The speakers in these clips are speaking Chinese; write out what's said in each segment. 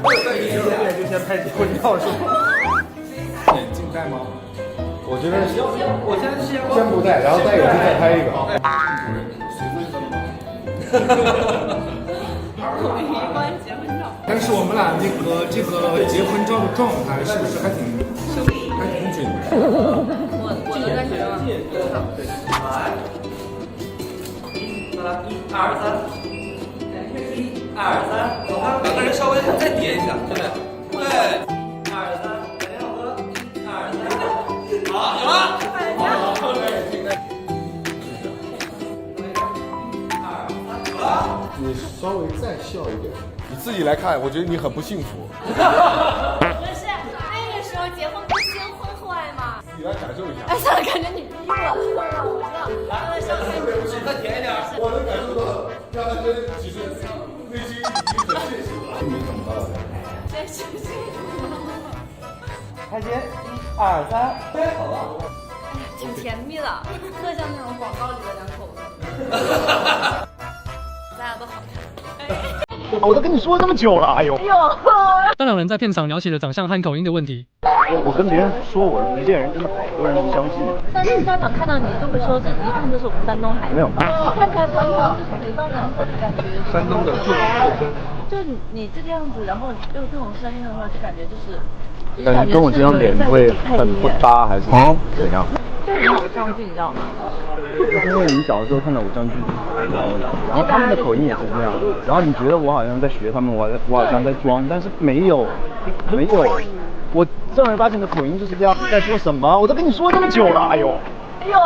就先拍结婚照是吗？眼镜戴吗？我觉得先不戴，然后戴眼镜再拍一个。但是我们俩那个这个结婚照的状态是不是还挺准的？我都在学吗？1、2、3，1、2、3，两个人稍微再叠一下，对不对？对，1、2、3，感觉好喝，1、2、3，好，有了。你稍微再笑一点，你自己来看，我觉得你很不幸福。不是那个时候结婚不先婚后爱吗？自己来感受一下。哎，算了，感觉你逼我了，我知道。来，上台。再甜一点。我能感受到，让他真其实内心已经很现实了。你怎么了？这是开心，1、2、3，对，好了。挺甜蜜的，特像那种广告里的两口子。大家都好看。我都跟你说这么久了，哎呦！当两人在片场聊起了长相和口音的问题。我跟别人说我福建人，真的好多人不相信。但是家长看到你就会说，这一看就是我们山东孩子。没有，看起来常常就是北方人感觉。山东的就你这个样子，然后又这种声音的话，就感觉就是。感觉跟我这张脸会很不搭，还是怎样？就很偶像剧，你知道吗？因为你小的时候看到偶像剧，然后他们的口音也是这样，然后你觉得我好像在学他们，我好像在装，但是没有，我正儿八经的口音就是这样。在说什么？我都跟你说这么久了，哎呦！哎呦，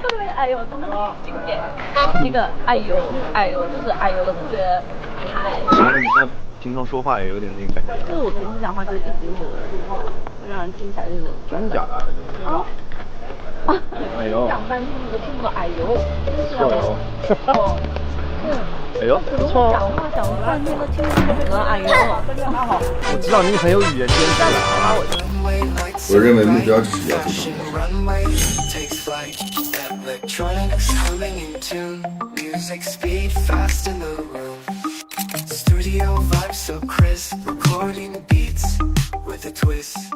特别哎呦，真的很经典。一个哎呦，就是哎呦的同学，嗨。平常说话也有点那个感觉。就是我平时讲话就是一直会让人听起来就是真假的？啊。哎呦！讲半天都听不懂哎呦，真是哎呦！哦，哎呦，不错。讲话讲半天都听不懂哎呦。我知道你很有语言天赋。我认为目标只是要做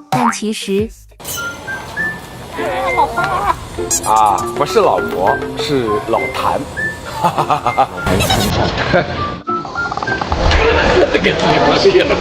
但其实，啊，不是老婆，是老谭。哈哈哈哈哈！给自己不信了。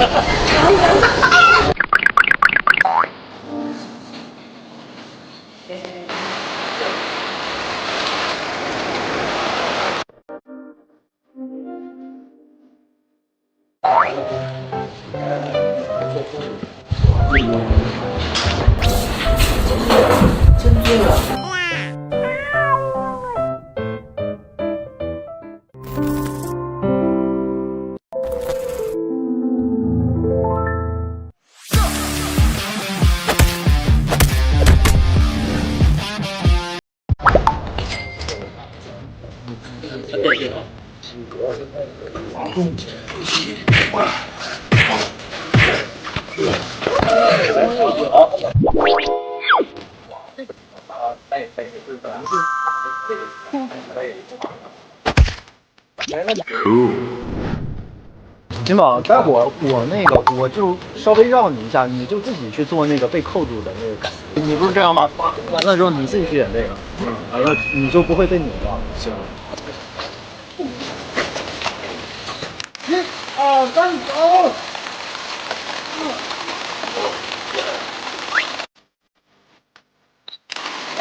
金宝，待会儿我就稍微绕你一下，你就自己去做那个被扣住的那个感觉。你不是这样吗？完了之后你自己去演这个，完了你就不会被拧到。行。1、2、3，走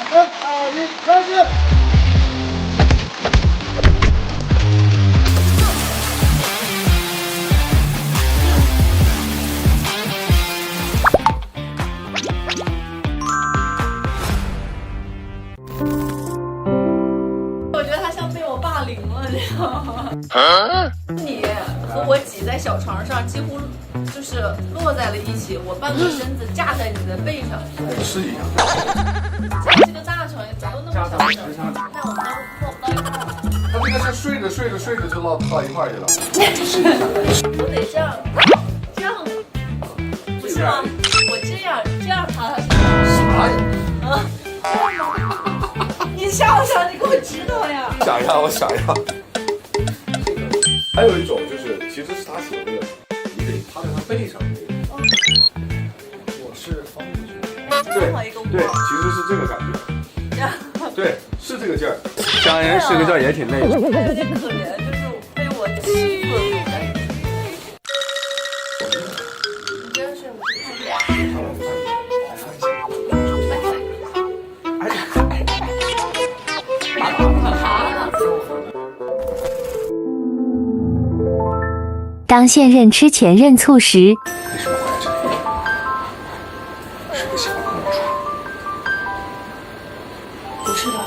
！3、2、1，开始！我觉得他像被我霸凌了，你知道吗？你和我挤在小床上，几乎就是落在了一起，我半个身子架在你的背上。试一下。这个大床都那么小，但我们都落不到。他这个是睡着睡着睡着就落到一块儿去了。我得这样，不是吗？我这样爬上去。啥呀？你想想，你给我指导呀！想呀，我想呀。还有一种就是，其实是他写的，你得趴在他背上。我是方子轩。正好一个对，其实是这个感觉。对，是这个劲儿。当然睡个觉也挺累的。有点可怜，就是被我欺负的那种感觉。你真是我去看当现任吃前任醋时，为什么会在这里？是不是想要跟我说？不是的，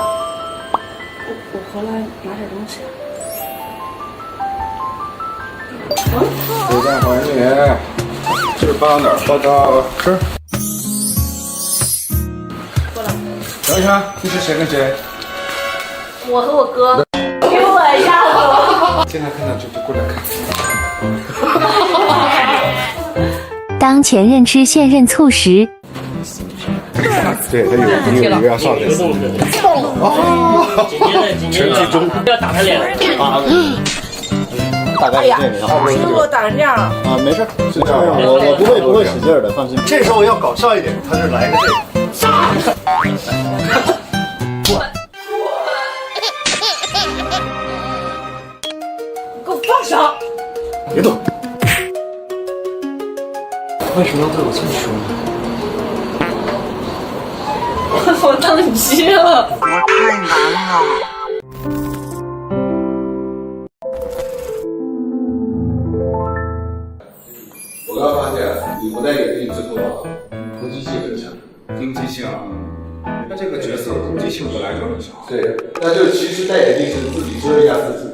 我回来拿点东西。回家还你。这包哪儿包到吃？过来。等一下，你是谁跟谁？我和我哥。给我一下子。现在看到就过来看。当前任吃现任醋时，对，他有一个要上的。哦，全集中不要打他脸啊！大概是这个样子。你给我打成这样了。啊，没事，是这样，我不会使劲的，放心。这时候要搞笑一点，他就来个这个。给我放手！别动。为什么要对我这么说呢？我当机了。我太难了。我刚发现，你不戴眼镜之后啊，攻击性很强。攻击性啊？那这个角色攻击性本来就很强。对，那就其实戴眼镜是自己遮一下自己的。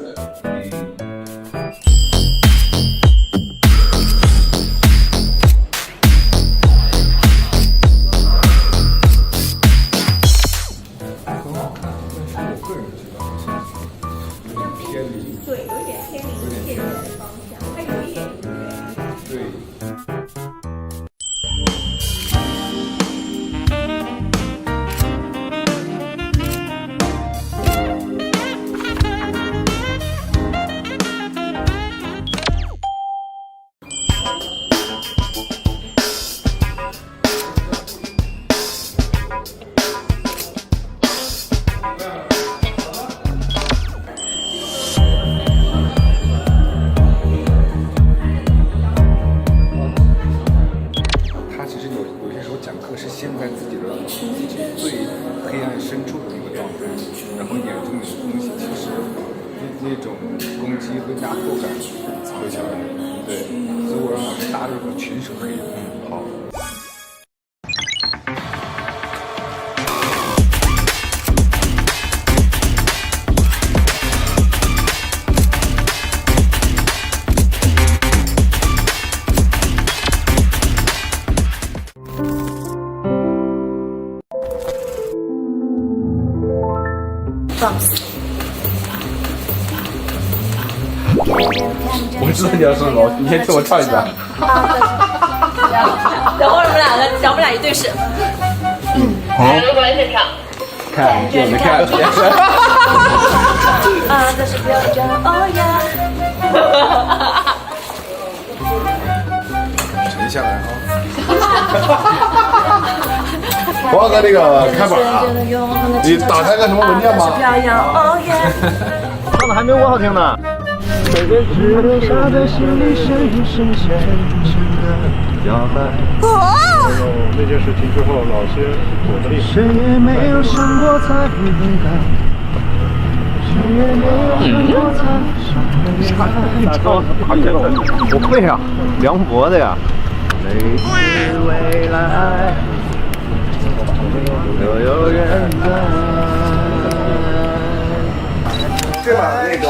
他其实有些时候讲课是陷在自己最黑暗深处的那个状态，然后眼中有的东西其实那种攻击和压迫感会小一点。对，所以我让老师搭了一个全是黑的。好。我知道你要说什么，你先听我唱一下。等会儿我们俩一对视。来个关现场。看见没看见？啊，但是不要这样，哦呀。沉下来啊！黄哥那个开板啊，你打开个什么文件吗？唱的还没我好听呢。只留下的心里深深浅浅的摇摆。那件事情之后，老师躲得厉害。谁也没有想过才会勇敢，谁也没有想过才我会啊，梁博的呀。类似未来，又有人在。这把那个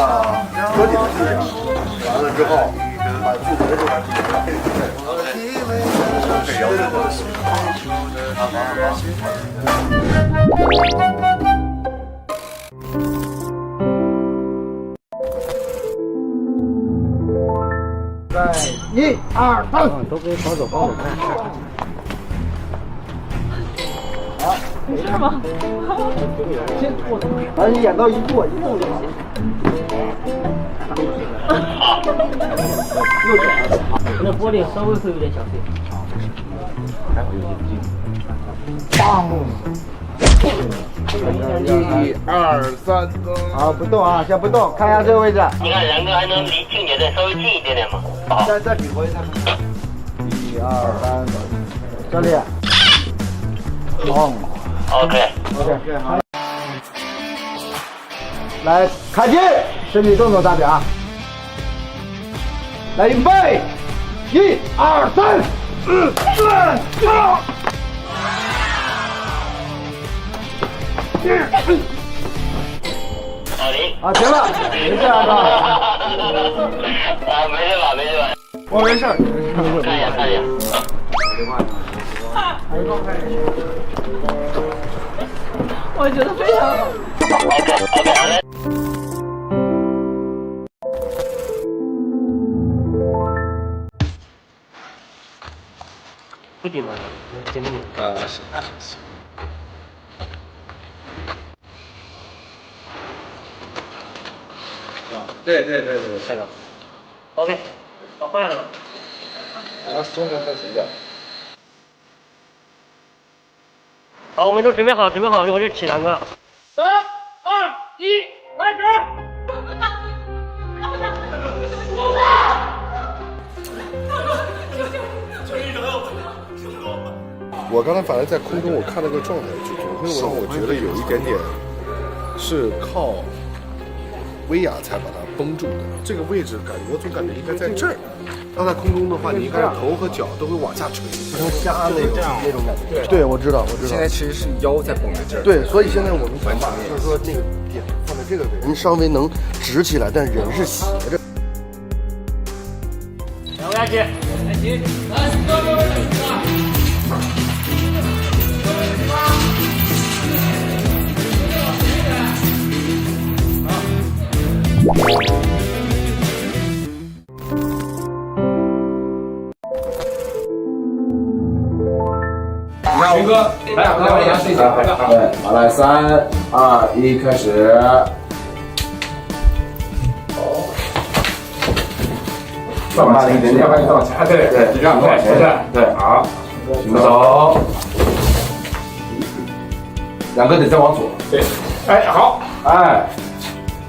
车顶的地方完了之后，把柱子这块地方配起来。这摇的1、2、3，都可以跑走跑走看。好，没事吗？先坐，反正演到一坐就行。右转，那的玻璃稍微会有点小碎。还好有点近。棒！1、2、3，好，不动啊，先不动，看一下这个位置。你看然哥还能离庆姐再稍微近一点点吗？好，再比划一下。1、2、3，这里。棒。OK，好。来，开机，身体动作大点啊！来，预备，1、2、3，啊，停了，没事啊，哥。啊，没事吧，没事吧。我没事。看一眼，看一眼。我觉得非常好。OK， 好嘞。不紧张，紧张点。是。对，这个。OK， 好，换了。然后松着再洗脚。好，我们都准备好，我就起2个。3、2、1，开始！我刚才反而在空中，我看了个状态，就总会让我觉得有一点点是靠威亚才把它绷住的。这个位置我总感觉应该在这儿。要在空中的话，你应该是头和脚都会往下垂，像虾那种感觉。对，我知道。现在其实是腰在绷在这儿。对，所以现在我们想法就是说那个点放在这个位置，人稍微能直起来，但人是斜着。来，我下去。徐哥，来，我俩试一下。对，好，来，3、2、1，开始。放慢一点点，要不然就往前。对，就这样，对，好，举个手。2个得再往左。对，哎，好，哎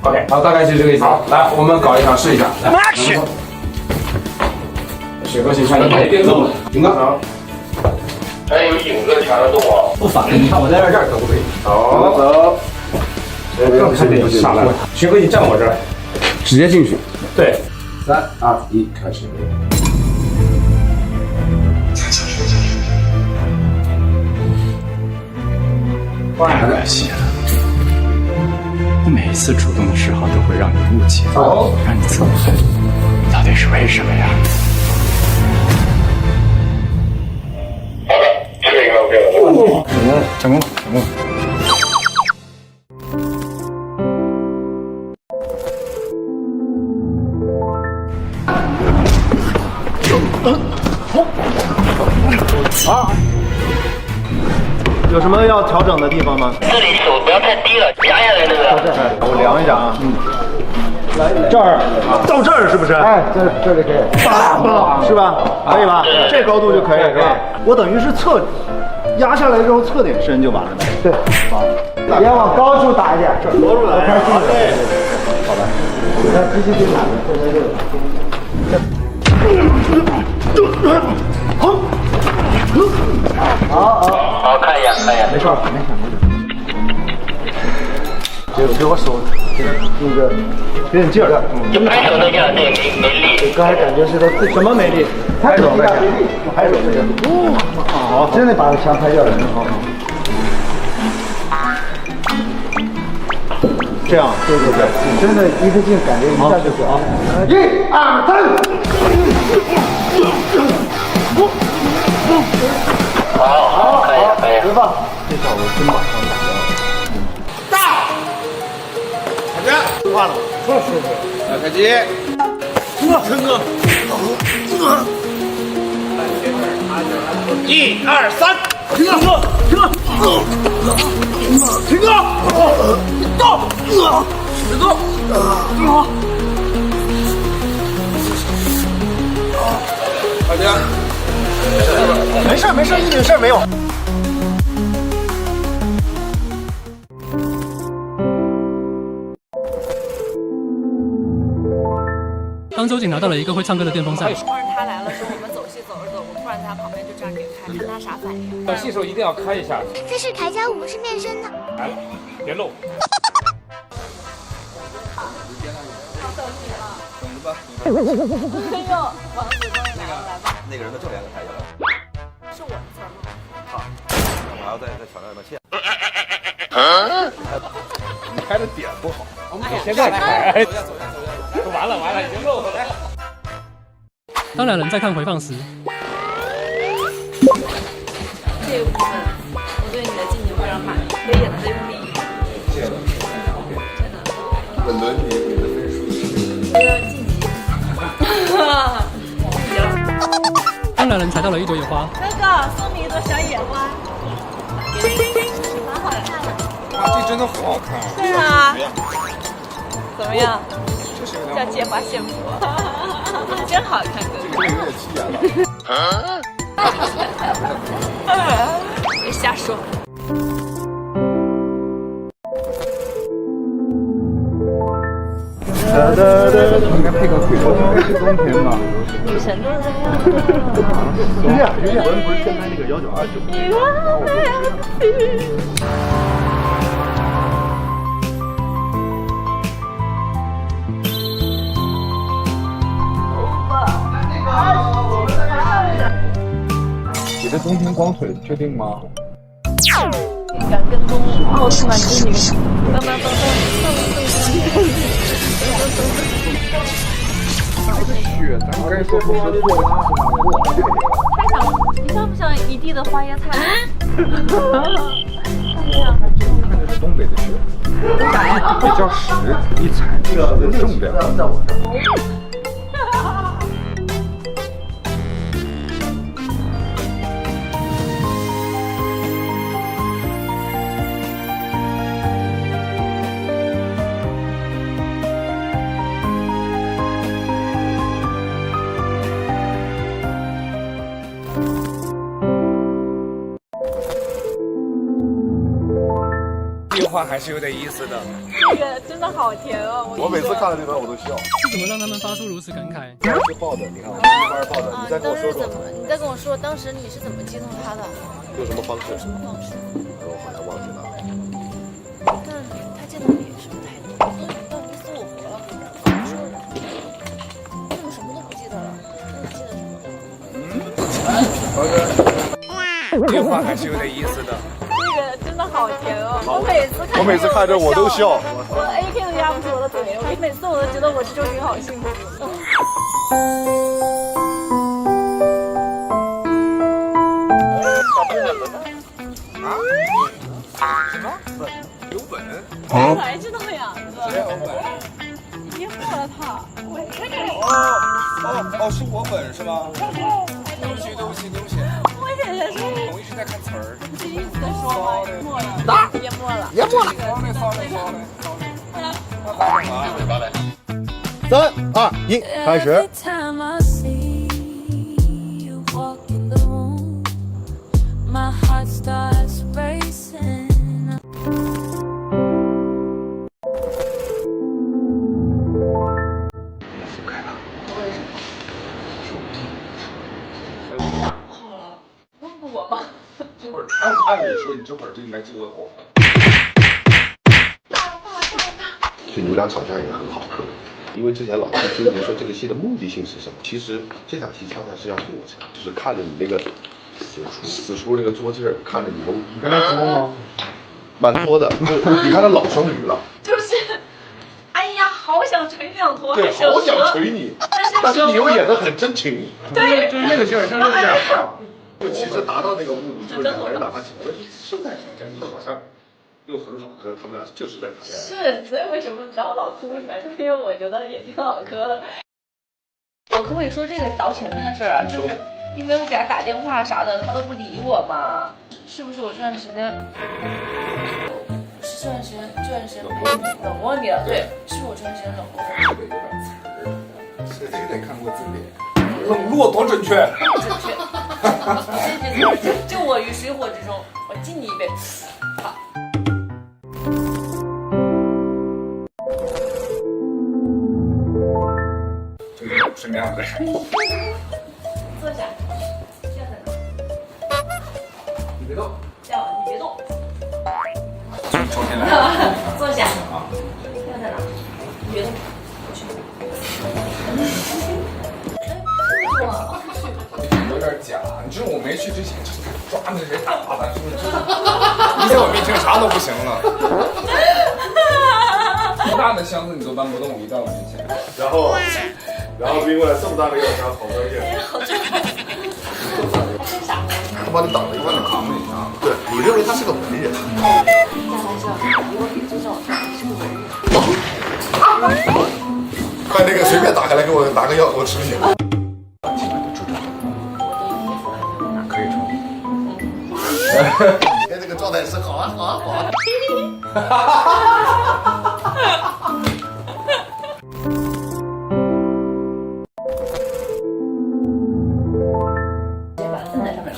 ，OK， 好，大概是这个意思。来，我们搞一场试一下。来，雪哥先下来，别动了，停个。还有影子墙上动啊！不反，你看我在这儿可不可以？走走。更看点上来了。徐哥，你站我这儿，直接进去。对。3、2、1，开始。太可惜了，我每一次主动的时候都会让你误解，让你责怪，到底是为什么呀？成功。好，有什么要调整的地方吗？这里手不要太低了，压下来那个。我量一下啊。这儿到这儿是不是？哎，这里可以，是吧？可以吧？这高度就可以是吧？我等于是压下来之后侧点伸就完了呗。对，好，别往高处打一点，多出来。我开心了。对，好吧。你看机器对打的，这边好，看一眼。没事。给我手给他那个有点劲儿，就拍手那劲儿，对，没力。刚才感觉是他什么没力？拍手没力，拍手这个。好，真的把墙拍掉了。好。这样，对，你真的一个劲，感觉一下就好。1、2、3。好，可以。别放，这下我真马上打掉。换了，来开机，成哥，1、2、3，停哥，到，别动，好的。没事没事，一点事儿没有。当周瑾拿到了一个会唱歌的电风扇，突然他来了，说我们走戏走着走，我突然在他旁边就这样给开，看他啥反应。戏时候一定要开一下。这是铠甲武士变身的。来，别露。等着吧。哎呦，王子终于来了，来吧。那个人的正脸给抬起来了。是我的词儿吗？好，我还要再挑战一道歉。你开的点不好。你现在开。走完了，已经露了。当两人在看回放时，这个部分我对你的进行非常满意，可以演得用力。谢谢。真的。本轮你的分数这个晋级。当两人踩到了一朵野花，哥哥送你一朵小野花，蛮好看的。哇，这真的好好看啊！对啊。怎么样？叫借花献佛，真好看，哥哥。这个有点气眼了。别瞎说。应该配个鬼头，应该是冬天吧？女神都是这样。有点，不是现在那个1929。你的冬天光腿，确定吗？敢跟踪奥特曼就是那个雪，咱们该说不说过了。太想，你像不像一地的花椰菜？看的是东北的雪，比较实，一踩有重量。在我这儿。这话还是有点意思的。这个真的好甜哦！我每次看到这段我都笑。是怎么让他们发出如此感慨？他是抱的，你看，他是抱的。你再跟我说说，你再跟我说，当时你是怎么激动他的？用什么方式？什么方式？我好像忘记了。但他见到你什么态度？到你死我活了，怎么说的？你怎么什么都不记得了？那你记得什么？这话还是有点意思的。这个真的好甜哦！我每次看着我都笑。我的 AK 都压不住我的嘴，每次我都觉得我这周云好幸福。什么？有本？我才知道呀，谁有本？淹没了他。哦，是我本是吗？对不起。我也在说，我一直在看词儿。不是一直在说吗？淹没了。3、2、1，开始。我吗？这会儿按理说你这会儿就应该救我。所以你们俩吵架也很好，因为之前老是纠结说这个戏的目的性是什么。其实这场戏恰恰是要做这个，就是看着你那个死出那个作劲儿，看着你都你跟他作吗？蛮多的，你看他老双鱼了。就是，哎呀，好想捶两坨，对，好想捶你，但是你又演得很真情。对，就是那个劲儿，就是这样。就其实达到那个目的，就是两个人哪怕起了是在吵架，你好像又很好磕，他们俩就是在吵架。是，所以为什么找老哭出来？就是因为我觉得也挺好磕的。我可不可以说这个倒前面的事儿啊？就是因为我给他打电话啥的，他都不理我嘛。是不是我这段时间？是这段时间冷漠你了？对，是我这段时间冷漠。这个有点词儿，是得看过字典。冷落多准确。准确。这几个字就我于水火之中，我敬你一杯。好。顺便喝水。坐下，笑在哪？你别动。笑，你别动。抽天来。坐下。啊。笑在哪？你别动。过去。有点假，你知道我没去之前就是抓那谁打的，是不是？你在我面前啥都不行了。多大的箱子你都搬不动，一到我面前。然后拎过来这么大的药箱，好专业。好专业。他把你挡了一块，扛了一下。对，你认为他是个文人？开玩笑，以后别尊重我，是个文人。快那个随便打开来给我拿个药给我吃去。可以冲。现在这个状态是好啊好啊好啊。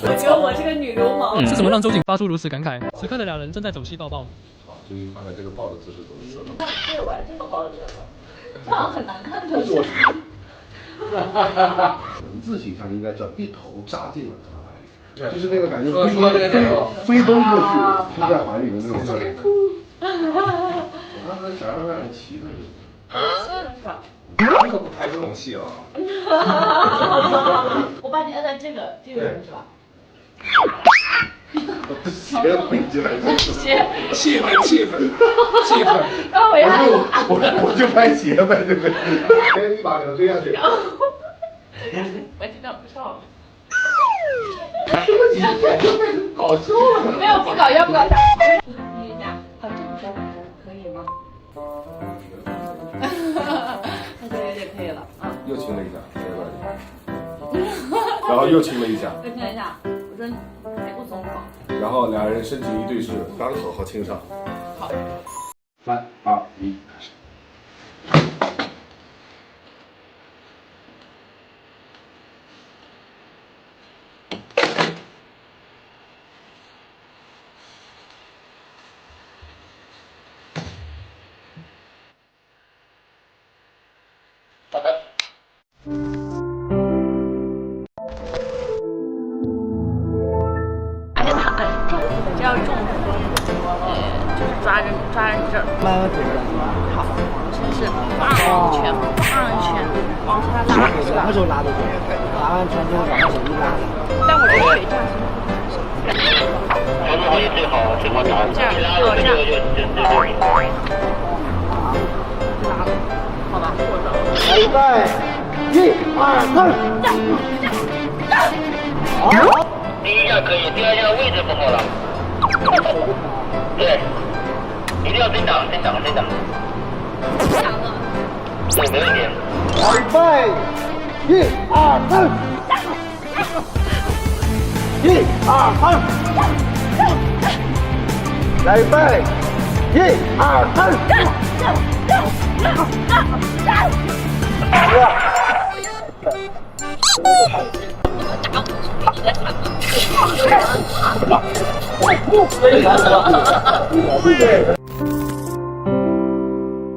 我觉得我是个女流氓。是什么让周瑾发出如此感慨？此刻的两人正在走戏抱抱。注意看看这个抱的姿势怎么设的。对，我这个抱着，这样很难看的。文字形象应该叫一头扎进了他怀里，就是那个感觉飞奔过去扑在怀里的那种感觉。我刚才想让他骑的。你可不拍这种戏了。我把你按在这个人是吧？鞋飞起来，气氛。然后我就拍鞋呗，这个，一把给他推下去。我尽量不笑。搞笑了。没有不搞笑不搞笑。你一下，好这么高可以吗？那就有点可以了啊。又亲了一下，然后又亲了一下。再亲一下，我说还不松口。然后两人深情一对视，刚好亲上。好。3、2、1，开始。打开。这要重，就是抓着这儿，慢慢推着。好，先是放一圈，往下拉，是吧？什么时候拉的？拉完圈之后把它手一拉。但我这个腿这样行。最好这样，就这样。拉了，好吧，或者。预备，1、2、3，好。第一下可以，第二下位置不好了。对，一定要增长。对，没问题。预备，1、2、3，1、2、3，来预备，1、2、3。对。